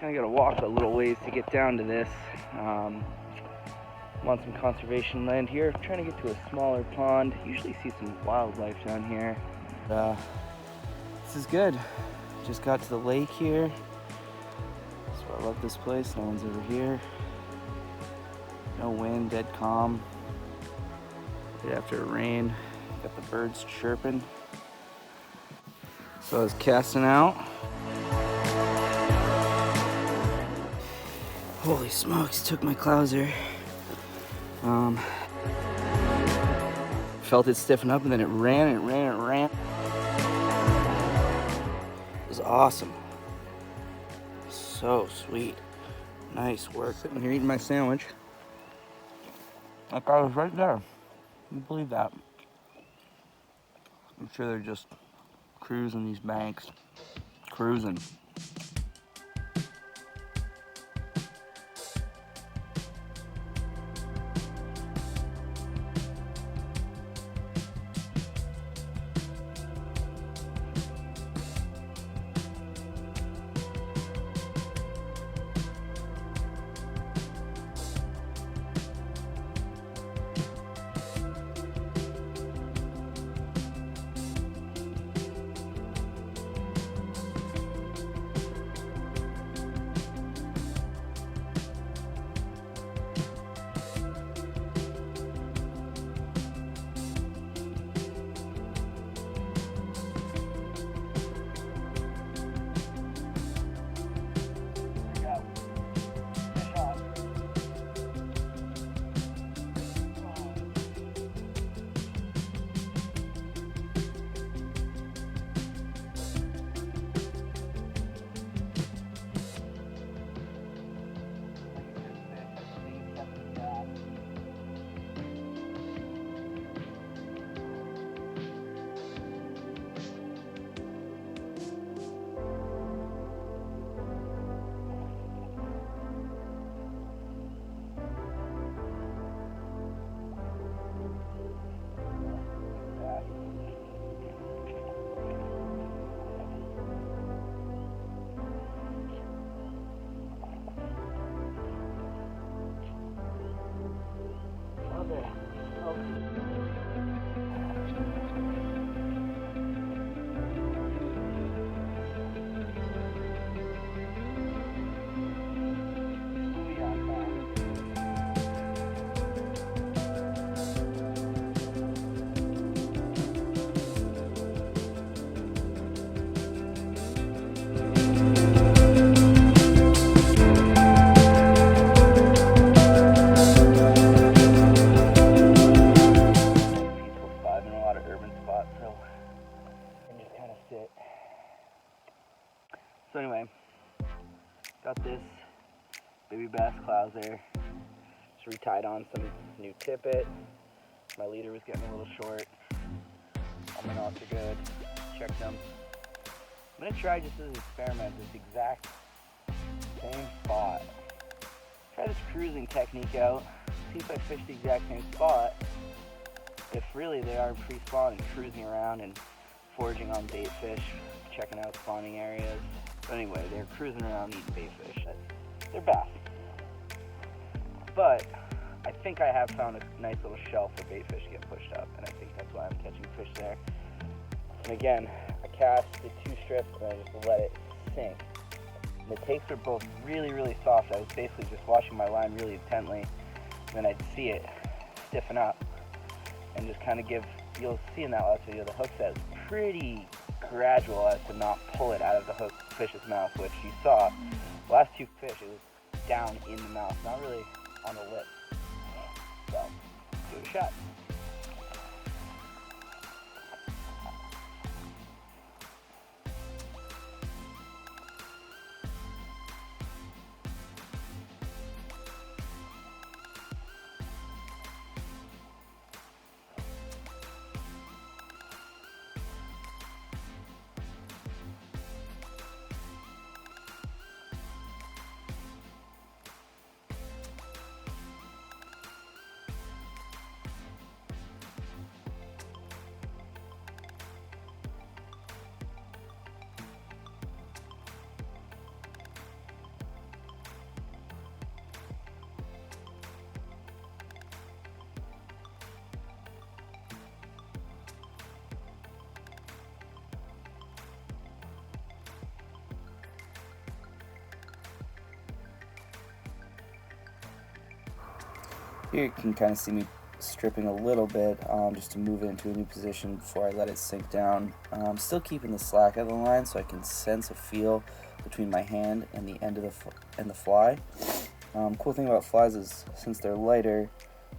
kind of got to walk a little ways to get down to this. I'm on some conservation land here. I'm trying to get to a smaller pond. Usually see some wildlife down here. This is good. Just got to the lake here. So I love this place. No one's over here. No wind, dead calm. Right after a rain. Got the birds chirping. So I was casting out. Holy smokes, took my clouser. Felt it stiffen up and then it ran. It was awesome. So sweet. Nice work. Sitting here eating my sandwich. That guy was right there. Can you believe that? I'm sure they're just cruising these banks. Cruising. So anyway, got this baby bass clouser. Just retied on some new tippet. My leader was getting a little short. All my knots are good. Checked them. I'm gonna try just as an experiment this exact same spot. Try this cruising technique out. See if I fish the exact same spot. If really they are pre-spawn and cruising around and foraging on bait fish, checking out spawning areas. But anyway, they're cruising around eating bait fish. They're bass. But I think I have found a nice little shelf for bait fish to get pushed up, and I think that's why I'm catching fish there. And again, I cast the 2 strips and I just let it sink. And the takes are both really soft. I was basically just watching my line really intently, and then I'd see it stiffen up and just kind of give, you'll see in that last video, the hook set is pretty gradual as to not pull it out of the fish's mouth, which you saw. The last 2 fish, it was down in the mouth, not really on the lip. So, give it a shot. Here you can kind of see me stripping a little bit just to move it into a new position before I let it sink down. Still keeping the slack of the line so I can sense a feel between my hand and the end of the fly. Cool thing about flies is since they're lighter,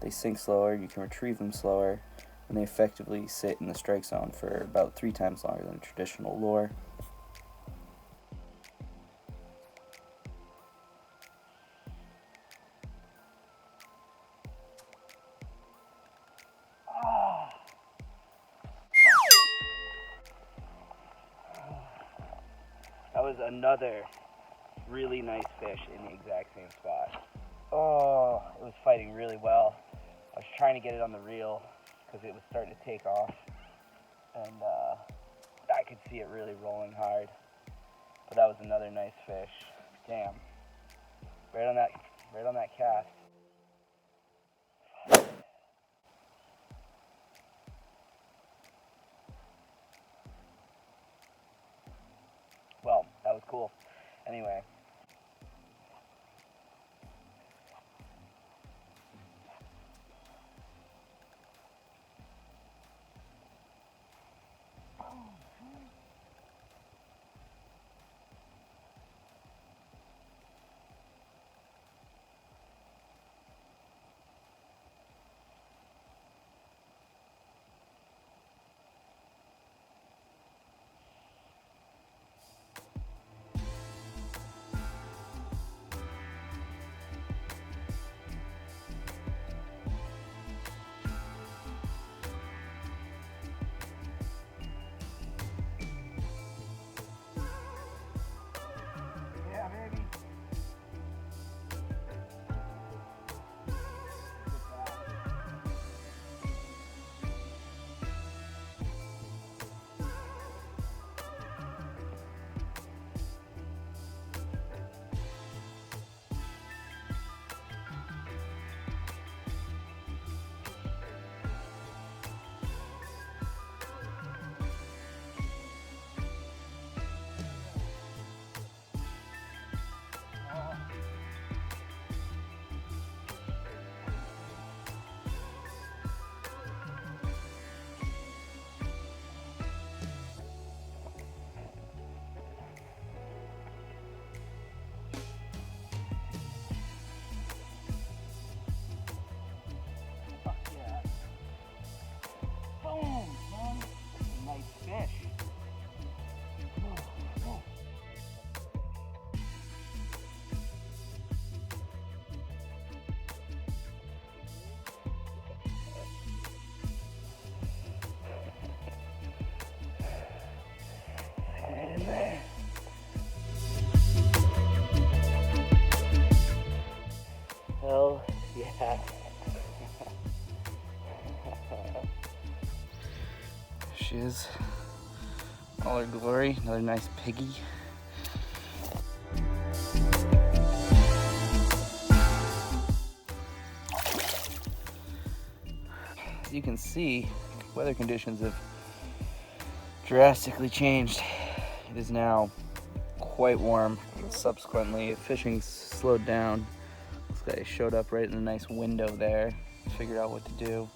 they sink slower, you can retrieve them slower, and they effectively sit in the strike zone for about 3 times longer than a traditional lure. That was another really nice fish in the exact same spot. Oh, it was fighting really well. I was trying to get it on the reel because it was starting to take off, and I could see it really rolling hard. But that was another nice fish. Damn. Right on that cast. Well, that was cool. Anyway. Yeah, baby. Boom, son. That's a nice fish. Get in there. Hell yeah. She is all her glory. Another nice piggy. As you can see, weather conditions have drastically changed. It is now quite warm. Subsequently, fishing slowed down. This guy showed up right in a nice window there. Figured out what to do.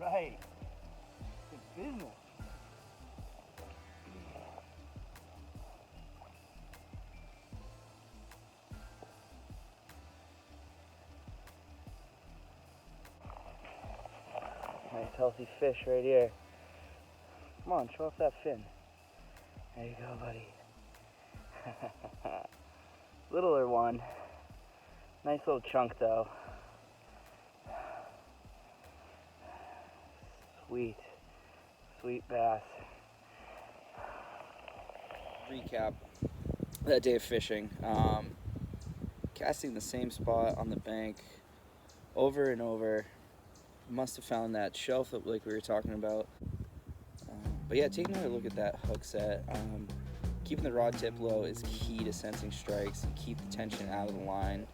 right. Good business. Nice healthy fish right here. Come on, show off that fin. There you go, buddy. Littler one. Nice little chunk though. Sweet. Sweet bass. Recap that day of fishing. Casting the same spot on the bank over and over. Must have found that shelf that like we were talking about. But yeah, take another look at that hook set. Keeping the rod tip low is key to sensing strikes. Keep the tension out of the line.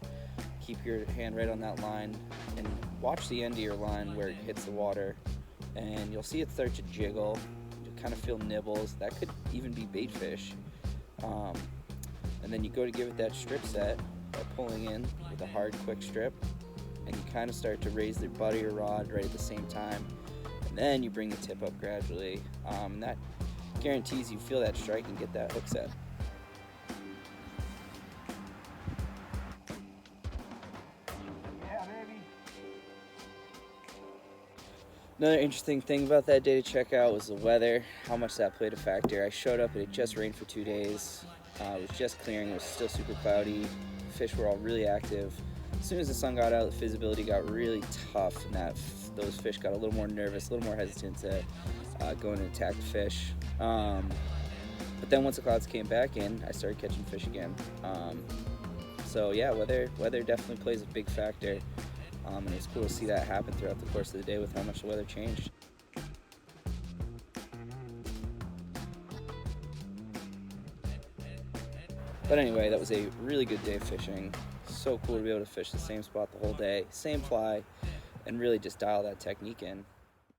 Keep your hand right on that line and watch the end of your line where it hits the water, and you'll see it start to jiggle. You'll kind of feel nibbles. That could even be bait fish. And then you go to give it that strip set by pulling in with a hard, quick strip, and you kind of start to raise the butt of your rod right at the same time. And then you bring the tip up gradually, and that guarantees you feel that strike and get that hook set. Yeah, baby. Another interesting thing about that day to check out was the weather, how much that played a factor. I showed up, it had just rained for 2 days. It was just clearing, it was still super cloudy. Fish were all really active. As soon as the sun got out, the visibility got really tough, and those fish got a little more nervous, a little more hesitant to go in and attack the fish. But then once the clouds came back in, I started catching fish again. So yeah, weather definitely plays a big factor, and it's cool to see that happen throughout the course of the day with how much the weather changed. But anyway, that was a really good day of fishing. So cool to be able to fish the same spot the whole day, same fly, and really just dial that technique in.